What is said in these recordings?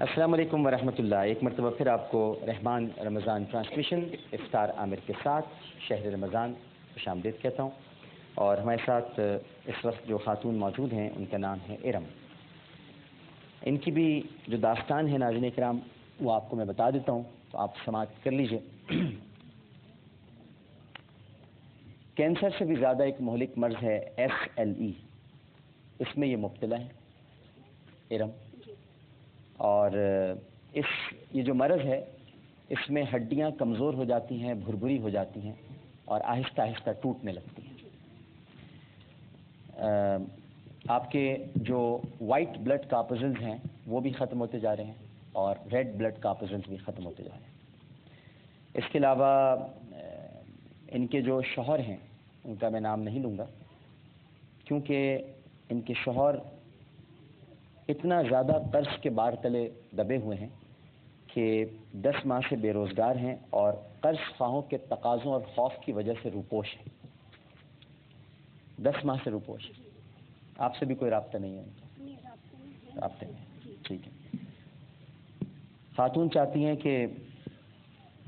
السلام علیکم ورحمۃ اللہ۔ ایک مرتبہ پھر آپ کو رحمان رمضان ٹرانسمیشن افطار عامر کے ساتھ شہر رمضان خوش آمدید کہتا ہوں، اور ہمارے ساتھ اس وقت جو خاتون موجود ہیں ان کا نام ہے ارم۔ ان کی بھی جو داستان ہے ناظرین کرام وہ آپ کو میں بتا دیتا ہوں، تو آپ سماعت کر لیجئے۔ کینسر سے بھی زیادہ ایک مہلک مرض ہے SLE، اس میں یہ مبتلا ہے ارم، اور یہ جو مرض ہے اس میں ہڈیاں کمزور ہو جاتی ہیں، بھربھری ہو جاتی ہیں اور آہستہ آہستہ ٹوٹنے لگتی ہیں۔ آپ کے جو وائٹ بلڈ کارپسلز ہیں وہ بھی ختم ہوتے جا رہے ہیں اور ریڈ بلڈ کارپسلز بھی ختم ہوتے جا رہے ہیں۔ اس کے علاوہ ان کے جو شوہر ہیں ان کا میں نام نہیں لوں گا، کیونکہ ان کے شوہر اتنا زیادہ قرض کے بار تلے دبے ہوئے ہیں کہ 10 ماہ سے بے روزگار ہیں اور قرض خواہوں کے تقاضوں اور خوف کی وجہ سے روپوش ہیں۔ 10 ماہ سے روپوش ہیں۔ آپ سے بھی کوئی رابطہ نہیں ہے؟ رابطے میں، ٹھیک ہے۔ خاتون چاہتی ہیں کہ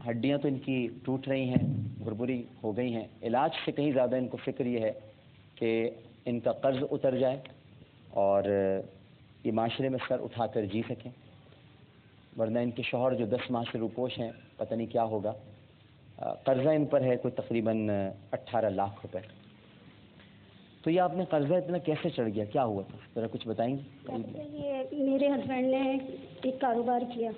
ہڈیاں تو ان کی ٹوٹ رہی ہیں، بھربھری ہو گئی ہیں، علاج سے کہیں زیادہ ان کو فکر یہ ہے کہ ان کا قرض اتر جائے اور یہ معاشرے میں سر اٹھا کر جی سکیں، ورنہ ان کے شوہر جو 10 ماہ سے روپوش ہیں پتہ نہیں کیا ہوگا۔ قرضہ ان پر ہے کوئی تقریباً 18 لاکھ روپے۔ تو یہ آپ نے قرضہ اتنا کیسے چڑھ گیا، کیا ہوا تھا، ذرا کچھ بتائیں گے؟ یہ میرے ہسبینڈ نے ایک کاروبار کیا،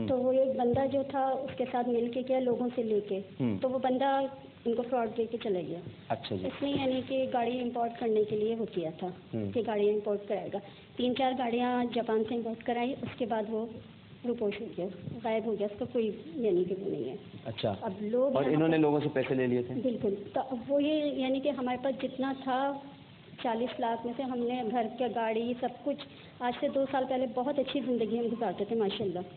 تو وہ ایک بندہ جو تھا اس کے ساتھ مل کے کیا، لوگوں سے لے کے، تو وہ بندہ ان کو فراڈ دے کے چلا گیا۔ اچھا جی۔ اس نے یعنی کہ گاڑی امپورٹ کرنے کے لیے وہ کیا تھا کہ گاڑی امپورٹ کرائے گا، 3-4 گاڑیاں جاپان سے امپورٹ کرائی، اس کے بعد وہ روپوش ہو گیا، غائب ہو گیا، اس کا کوئی یعنی کہ وہ نہیں ہے۔ اچھا، اب لوگ اور انہوں نے لوگوں سے پیسے لے لیے تھے؟ بالکل۔ تو اب وہ یہ یعنی کہ ہمارے پاس جتنا تھا 40 لاکھ میں سے ہم نے گھر کا گاڑی سب کچھ، آج سے 2 سال پہلے بہت اچھی زندگی ہم گزارتے تھے ماشاءاللہ۔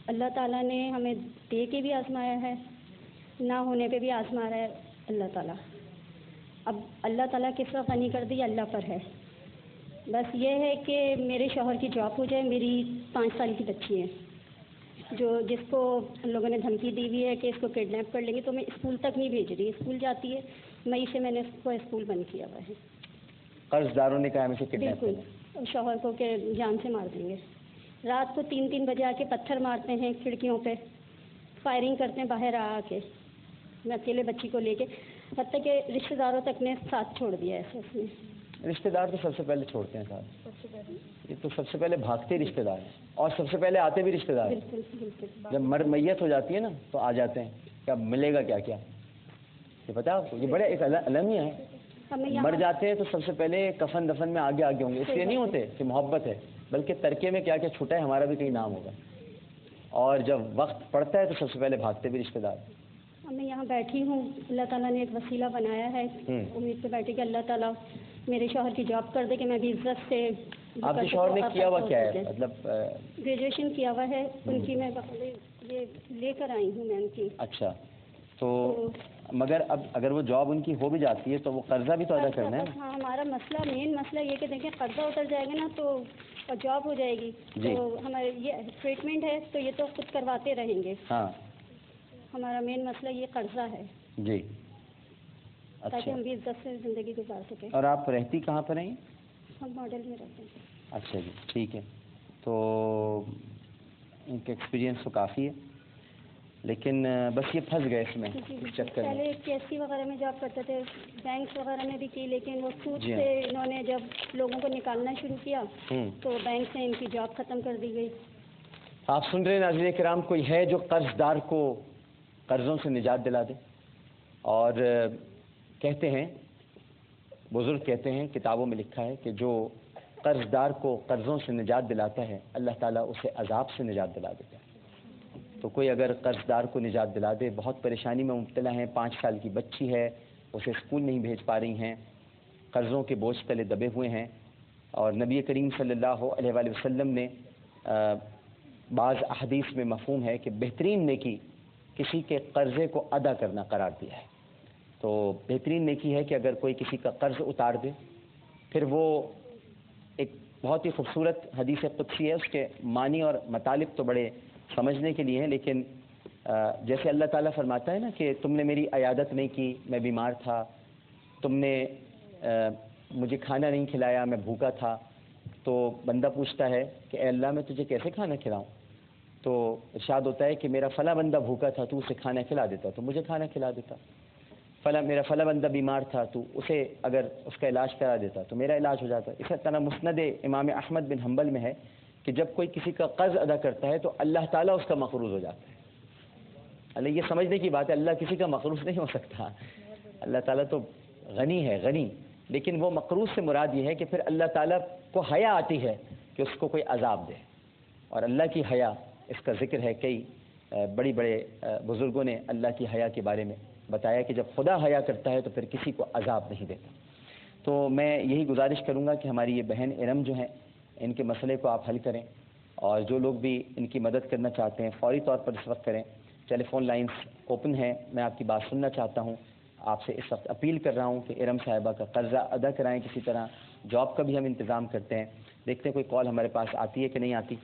اللہ تعالیٰ نے ہمیں دے کے بھی آزمایا ہے، نہ ہونے پہ بھی آزما رہا ہے اللہ تعالیٰ۔ اب اللہ تعالیٰ کس طرح غنی کر دی اللہ پر ہے۔ بس یہ ہے کہ میرے شوہر کی جاب ہو جائے، میری 5 سال کی بچی ہے جس کو ان لوگوں نے دھمکی دی ہوئی ہے کہ اس کو کڈنیپ کر لیں گے، تو میں اسکول تک نہیں بھیج رہی، اسکول جاتی ہے، مئی سے میں نے اس کو اسکول بند کیا ہوا ہے۔ قرض داروں نے کہا ہمیں سے کڈنیپ کریں گے؟ بالکل، شوہر کو کہ جان سے مار دیں گے۔ رات کو 3-3 بجے آ کے پتھر مارتے ہیں کھڑکیوں پہ، فائرنگ کرتے ہیں باہر آ کے، میں اکیلے بچی کو لے کے، حتیٰ کہ رشتہ داروں تک نے ساتھ چھوڑ دیا ایسے اس نے۔ رشتہ دار تو سب سے پہلے چھوڑتے ہیں ساتھ، یہ تو سب سے پہلے بھاگتے رشتہ دار ہیں، اور سب سے پہلے آتے بھی رشتہ دار ہیں۔ بالکل بالکل، جب میت ہو جاتی ہے نا تو آ جاتے ہیں کہ اب ملے گا کیا کیا، یہ پتا آپ کو، یہ بڑے ایک المیہ ہے۔ مر جاتے ہیں تو سب سے پہلے کفن دفن میں آگے آگے ہوں گے، اس لیے نہیں ہوتے کہ محبت ہے، بلکہ ترکے میں کیا کیا چھوٹا ہے، ہمارا بھی کہیں نام ہوگا، اور جب وقت پڑتا ہے تو سب سے پہلے بھاگتے بھی رشتہ دار۔ میں یہاں بیٹھی ہوں، اللہ تعالیٰ نے ایک وسیلہ بنایا ہے، امید پہ بیٹھی کہ اللہ تعالیٰ میرے شوہر کی جاب کر دے کہ میں بھی عزت سے۔ آپ کے شوہر نے کیا ہوا کیا ہے، مطلب گریجویشن کیا ہوا ہے ان کی، میں یہ لے کر آئی ہوں میں ان کی۔ اچھا، تو مگر اب اگر وہ جاب ان کی ہو بھی جاتی ہے تو وہ قرضہ بھی تو ادا کرنا ہے۔ ہاں، ہمارا مسئلہ، مین مسئلہ یہ کہ دیکھیں قرضہ اتر جائے گا نا تو جاب ہو جائے گی، تو ہمارے یہ ٹریٹمنٹ ہے تو یہ تو خود کرواتے رہیں گے۔ ہاں، ہمارا مین مسئلہ یہ قرضہ ہے جی، تاکہ ہم بھی عزت سے زندگی گزار سکیں۔ اور آپ رہتی کہاں پر ہیں؟ ہم ماڈل میں رہتے ہیں۔ اچھا جی، ٹھیک ہے۔ تو ان کا ایکسپیرینس تو کافی ہے، لیکن بس یہ پھنس گئے اس میں چکر میں۔ پہلے KFC وغیرہ میں جاب کرتے تھے، بینک وغیرہ میں بھی کی، لیکن وہ سود سے انہوں نے جب لوگوں کو نکالنا شروع کیا تو بینک سے ان کی جاب ختم کر دی گئی۔ آپ سن رہے ہیں ناظرین کرام، کوئی ہے جو قرض دار کو قرضوں سے نجات دلا دے؟ اور کہتے ہیں بزرگ، کہتے ہیں کتابوں میں لکھا ہے کہ جو قرض دار کو قرضوں سے نجات دلاتا ہے اللہ تعالیٰ اسے عذاب سے نجات دلا دیتا ہے۔ تو کوئی اگر قرض دار کو نجات دلا دے، بہت پریشانی میں مبتلا ہیں، 5 سال کی بچی ہے، اسے اسکول نہیں بھیج پا رہی ہیں، قرضوں کے بوجھ تلے دبے ہوئے ہیں، اور نبی کریم صلی اللہ علیہ وآلہ وسلم نے بعض احادیث میں مفہوم ہے کہ بہترین نیکی کسی کے قرضے کو ادا کرنا قرار دیا ہے۔ تو بہترین نیکی ہے کہ اگر کوئی کسی کا قرض اتار دے، پھر وہ ایک بہت ہی خوبصورت حدیث قدسی ہے، اس کے معنی اور مطالب تو بڑے سمجھنے کے لیے ہیں، لیکن جیسے اللہ تعالیٰ فرماتا ہے نا کہ تم نے میری عیادت نہیں کی، میں بیمار تھا، تم نے مجھے کھانا نہیں کھلایا، میں بھوکا تھا، تو بندہ پوچھتا ہے کہ اے اللہ میں تجھے کیسے کھانا کھلاؤں؟ تو ارشاد ہوتا ہے کہ میرا فلاں بندہ بھوکا تھا، تو اسے کھانا کھلا دیتا، تو مجھے کھانا کھلا دیتا، میرا فلاں بندہ بیمار تھا، تو اسے اگر اس کا علاج کرا دیتا تو میرا علاج ہو جاتا۔ اسی طرح مسند امام احمد بن حنبل میں ہے کہ جب کوئی کسی کا قرض ادا کرتا ہے تو اللہ تعالیٰ اس کا مقروض ہو جاتا ہے۔ اللہ یہ سمجھنے کی بات ہے، اللہ کسی کا مقروض نہیں ہو سکتا، اللہ تعالیٰ تو غنی ہے، غنی، لیکن وہ مقروض سے مراد یہ ہے کہ پھر اللہ تعالیٰ کو حیا آتی ہے کہ اس کو کوئی عذاب دے، اور اللہ کی حیا اس کا ذکر ہے، کئی بڑے بزرگوں نے اللہ کی حیا کے بارے میں بتایا کہ جب خدا حیا کرتا ہے تو پھر کسی کو عذاب نہیں دیتا۔ تو میں یہی گزارش کروں گا کہ ہماری یہ بہن ارم جو ہیں، ان کے مسئلے کو آپ حل کریں، اور جو لوگ بھی ان کی مدد کرنا چاہتے ہیں فوری طور پر اس وقت کریں۔ ٹیلی فون لائنز اوپن ہیں، میں آپ کی بات سننا چاہتا ہوں، آپ سے اس وقت اپیل کر رہا ہوں کہ ارم صاحبہ کا قرضہ ادا کرائیں کسی طرح، جاب کا بھی ہم انتظام کرتے ہیں، دیکھتے ہیں کوئی کال ہمارے پاس آتی ہے کہ نہیں آتی۔